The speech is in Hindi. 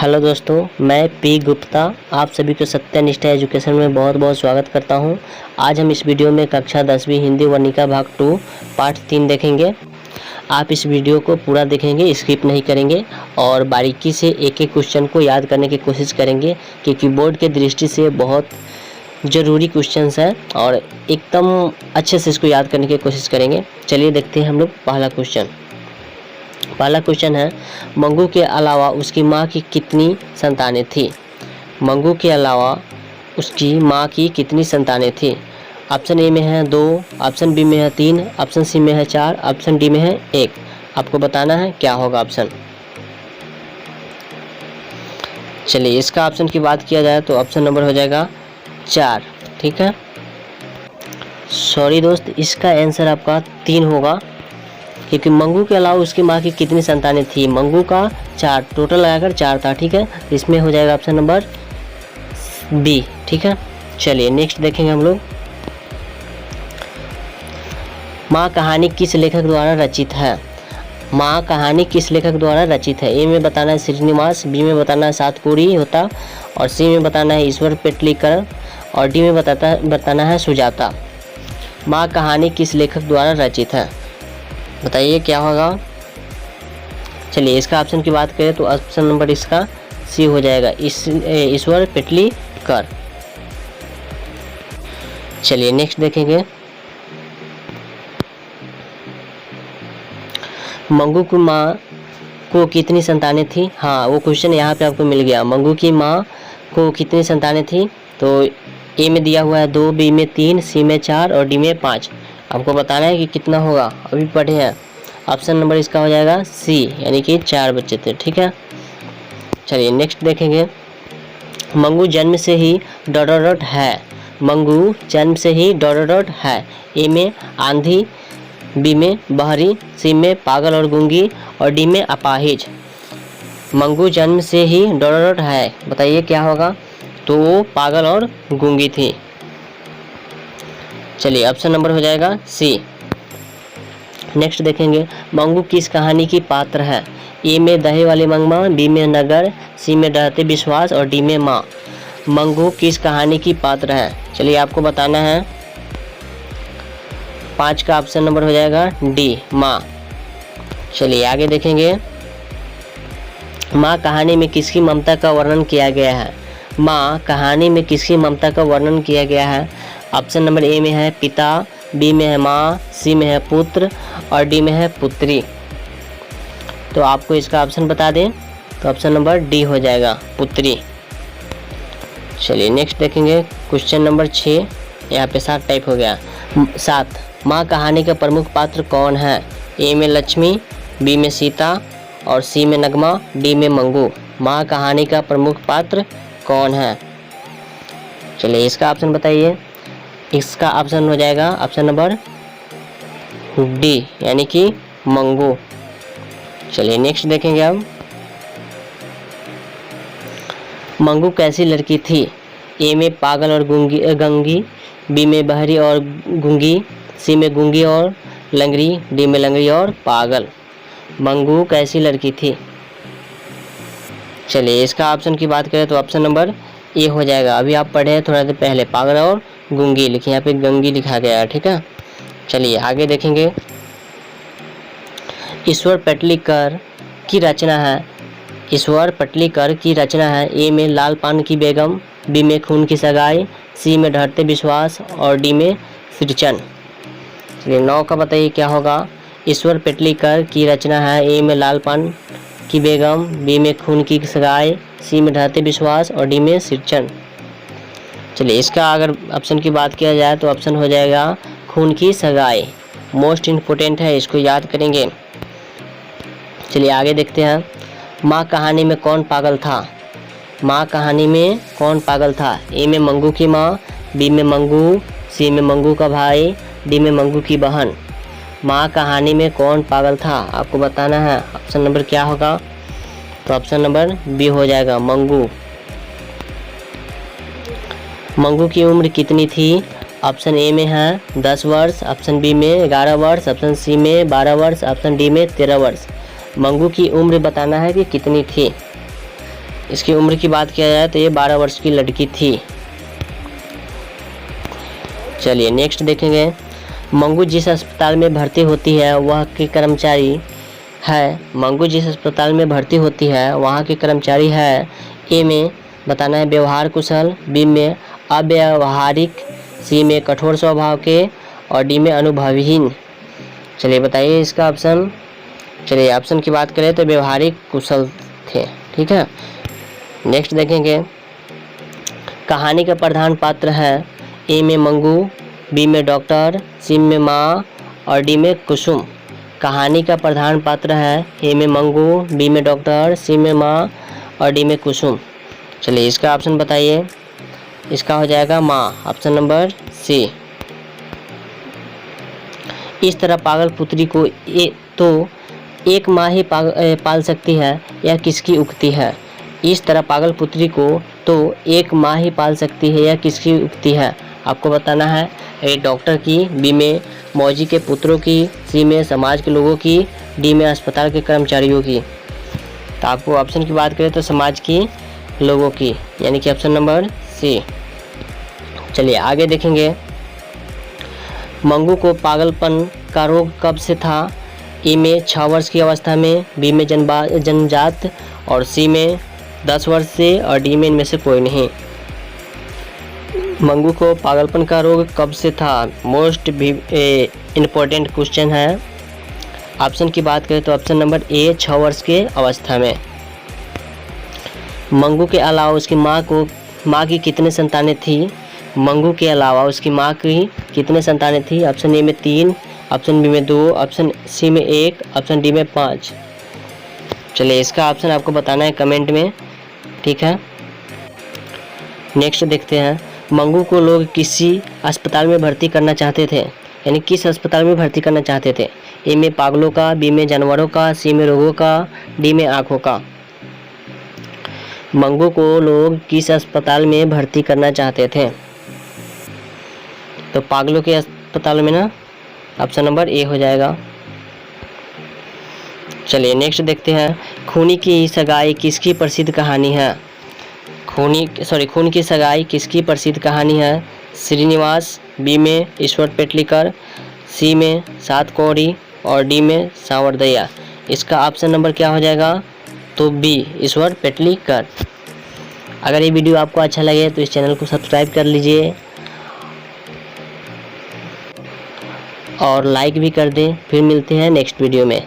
हेलो दोस्तों, मैं पी गुप्ता आप सभी को सत्यनिष्ठा एजुकेशन में बहुत बहुत स्वागत करता हूं। आज हम इस वीडियो में कक्षा 10वीं हिंदी वर्णिका भाग 2 पार्ट 3 देखेंगे। आप इस वीडियो को पूरा देखेंगे, स्किप नहीं करेंगे और बारीकी से एक एक क्वेश्चन को याद करने की कोशिश करेंगे क्योंकि बोर्ड के दृष्टि से बहुत ज़रूरी क्वेश्चंस है और एकदम अच्छे से इसको याद करने की कोशिश करेंगे। चलिए देखते हैं हम लोग पहला क्वेश्चन है, मंगू के अलावा उसकी माँ की कितनी संतानें थी? मंगू के अलावा उसकी माँ की कितनी संतानें थी? ऑप्शन ए में है 2, ऑप्शन बी में है 3, ऑप्शन सी में है 4, ऑप्शन डी में है 1। आपको बताना है क्या होगा ऑप्शन। चलिए इसका ऑप्शन की बात किया जाए तो ऑप्शन नंबर हो जाएगा 4। ठीक है, सॉरी दोस्त, इसका आंसर आपका 3 होगा क्योंकि मंगू के अलावा उसकी माँ की कितनी संतानें थी? मंगू का 4, टोटल लगाकर 4 था। ठीक है, इसमें हो जाएगा ऑप्शन नंबर बी। ठीक है, चलिए नेक्स्ट देखेंगे हम लोग। माँ कहानी किस लेखक द्वारा रचित है? माँ कहानी किस लेखक द्वारा रचित है? ए में बताना है श्रीनिवास, बी में बताना है सातकोरी होता और सी में बताना है ईश्वर पेटलीकर और डी में बताना है सुजाता। माँ कहानी किस लेखक द्वारा रचित है? बताइए क्या होगा। चलिए इसका ऑप्शन की बात करें तो ऑप्शन नंबर इसका सी हो जाएगा, ईश्वर पेटलीकर। चलिए नेक्स्ट देखेंगे। मंगू की माँ को कितनी संतानें थी? हाँ, वो क्वेश्चन यहाँ पे आपको मिल गया। मंगू की माँ को कितनी संतानें थी? तो ए में दिया हुआ है 2, बी में 3, सी में 4 और डी में 5। आपको बताना है कि कितना होगा, अभी पढ़े हैं। ऑप्शन नंबर इसका हो जाएगा सी, यानी कि 4 बच्चे थे। ठीक है, चलिए नेक्स्ट देखेंगे। मंगू जन्म से ही डॉट है। मंगू जन्म से ही डॉट है। ए में आंधी, बी में बहरी, सी में पागल और गूंगी और डी में अपाहिज। मंगू जन्म से ही डॉट है, बताइए क्या होगा। तो वो पागल और गूंगी थी। चलिए ऑप्शन नंबर हो जाएगा सी। नेक्स्ट देखेंगे। मंगू किस कहानी की पात्र है? ए में दहे वाली मंगमा, बी में नगर, सी में डरते विश्वास और डी में माँ। मंगू किस कहानी की पात्र है? चलिए आपको बताना है। 5 का ऑप्शन नंबर हो जाएगा डी, माँ। चलिए आगे देखेंगे। माँ कहानी में किसकी ममता का वर्णन किया गया है? माँ कहानी में किसकी ममता का वर्णन किया गया है? ऑप्शन नंबर ए में है पिता, बी में है माँ, सी में है पुत्र और डी में है पुत्री। तो आपको इसका ऑप्शन बता दें तो ऑप्शन नंबर डी हो जाएगा, पुत्री। चलिए नेक्स्ट देखेंगे। क्वेश्चन नंबर 6, यहाँ पे 7 टाइप हो गया। 7, माँ कहानी का प्रमुख पात्र कौन है? ए में लक्ष्मी, बी में सीता और सी में नगमा, डी में मंगू। माँ कहानी का प्रमुख पात्र कौन है? चलिए इसका ऑप्शन बताइए। इसका ऑप्शन हो जाएगा ऑप्शन नंबर डी, यानी कि मंगू। चलिए नेक्स्ट देखेंगे अब। मंगू कैसी लड़की थी? ए में पागल और गंगी, बी में बहरी और गूंगी, सी में गूंगी और लंगड़ी, डी में लंगड़ी और पागल। मंगू कैसी लड़की थी? चलिए इसका ऑप्शन की बात करें तो ऑप्शन नंबर ए हो जाएगा। अभी आप पढ़े हैं थोड़ा देर पहले, पागल और गूंगी लिखे, यहाँ पे गंगी लिखा गया है। ठीक है, चलिए आगे देखेंगे। ईश्वर पेटलीकर की रचना है। ईश्वर पेटलीकर की रचना है। ए में लाल पान की बेगम, बी में खून की सगाई, सी में ढरते विश्वास और डी में सृजन। चलिए 9 का बताइए क्या होगा। ईश्वर पेटलीकर की रचना है। ए में लाल पान की बेगम, बी में खून की सगाई, सी में ढरते विश्वास और डी में सृजन। चलिए इसका अगर ऑप्शन की बात किया जाए तो ऑप्शन हो जाएगा खून की सगाई। मोस्ट इम्पोर्टेंट है, इसको याद करेंगे। चलिए आगे देखते हैं। माँ कहानी में कौन पागल था? माँ कहानी में कौन पागल था? ए में मंगू की माँ, बी में मंगू, सी में मंगू का भाई, डी में मंगू की बहन। माँ कहानी में कौन पागल था? आपको बताना है। ऑप्शन नंबर क्या होगा? तो ऑप्शन नंबर बी हो जाएगा, मंगू। मंगू की उम्र कितनी थी? ऑप्शन ए में है 10 वर्ष, ऑप्शन बी में 11 वर्ष, ऑप्शन सी में 12 वर्ष, ऑप्शन डी में 13 वर्ष। मंगू की उम्र बताना है कि कितनी थी। इसकी उम्र की बात किया जाए तो ये 12 वर्ष की लड़की थी। चलिए नेक्स्ट देखेंगे, मंगू जिस अस्पताल में भर्ती होती है वह के कर्मचारी है। मंगू जिस अस्पताल में भर्ती होती है वहाँ के कर्मचारी है। ए में बताना है व्यवहार कुशल, बी में अव्यवहारिक, सी में कठोर स्वभाव के और डी में अनुभवहीन। चलिए बताइए इसका ऑप्शन। चलिए ऑप्शन की बात करें तो व्यवहारिक कुशल थे। ठीक है, नेक्स्ट देखेंगे, कहानी का प्रधान पात्र है। ए में मंगू, बी में डॉक्टर, सी में माँ और डी में कुसुम। कहानी का प्रधान पात्र है। ए में मंगू, बी में डॉक्टर, सी में माँ और डी में कुसुम। चलिए इसका ऑप्शन बताइए। इसका हो जाएगा माँ, ऑप्शन नंबर सी। इस तरह पागल पुत्री को एक माँ ही पाल सकती है, यह किसकी उक्ति है। इस तरह पागल पुत्री को तो एक माँ ही पाल सकती है, यह किसकी उक्ति है। आपको बताना है। ए डॉक्टर की, बी में मौजी के पुत्रों की, सी में समाज के लोगों की, डी में अस्पताल के कर्मचारियों की। तो आपको ऑप्शन की बात करें तो समाज की लोगों की, यानी कि ऑप्शन नंबर सी। चलिए आगे देखेंगे, मंगू को पागलपन का रोग कब से था। ए में 6 वर्ष की अवस्था में, बी में जन्मजात और सी में 10 वर्ष से और डी में इनमें से कोई नहीं। मंगू को पागलपन का रोग कब से था, मोस्ट इम्पोर्टेंट क्वेश्चन है। ऑप्शन की बात करें तो ऑप्शन नंबर ए 6 वर्ष के अवस्था में। मंगू के अलावा उसकी माँ की कितने संतानें थी। मंगू के अलावा उसकी माँ की कितने संतानें थी। ऑप्शन ए में 3, ऑप्शन बी में 2, ऑप्शन सी में 1, ऑप्शन डी में 5। चलिए इसका ऑप्शन आपको बताना है कमेंट में। ठीक है, नेक्स्ट देखते हैं, मंगू को लोग किसी अस्पताल में भर्ती करना चाहते थे, यानी किस अस्पताल में भर्ती करना चाहते थे। ए में पागलों का, बी में जानवरों का, सी में रोगों का, डी में आँखों का। मंगू को लोग किस अस्पताल में भर्ती करना चाहते थे, तो पागलों के अस्पताल में ना, ऑप्शन नंबर ए हो जाएगा। चलिए नेक्स्ट देखते हैं, खूनी की सगाई किसकी प्रसिद्ध कहानी है। खून की सगाई किसकी प्रसिद्ध कहानी है। श्रीनिवास, बी में ईश्वर पेटलीकर, सी में सात कौड़ी और डी में सांवरदैया। इसका ऑप्शन नंबर क्या हो जाएगा, तो बी ईश्वर पेटलीकर। अगर ये वीडियो आपको अच्छा लगे तो इस चैनल को सब्सक्राइब कर लीजिए और लाइक भी कर दें। फिर मिलते हैं नेक्स्ट वीडियो में।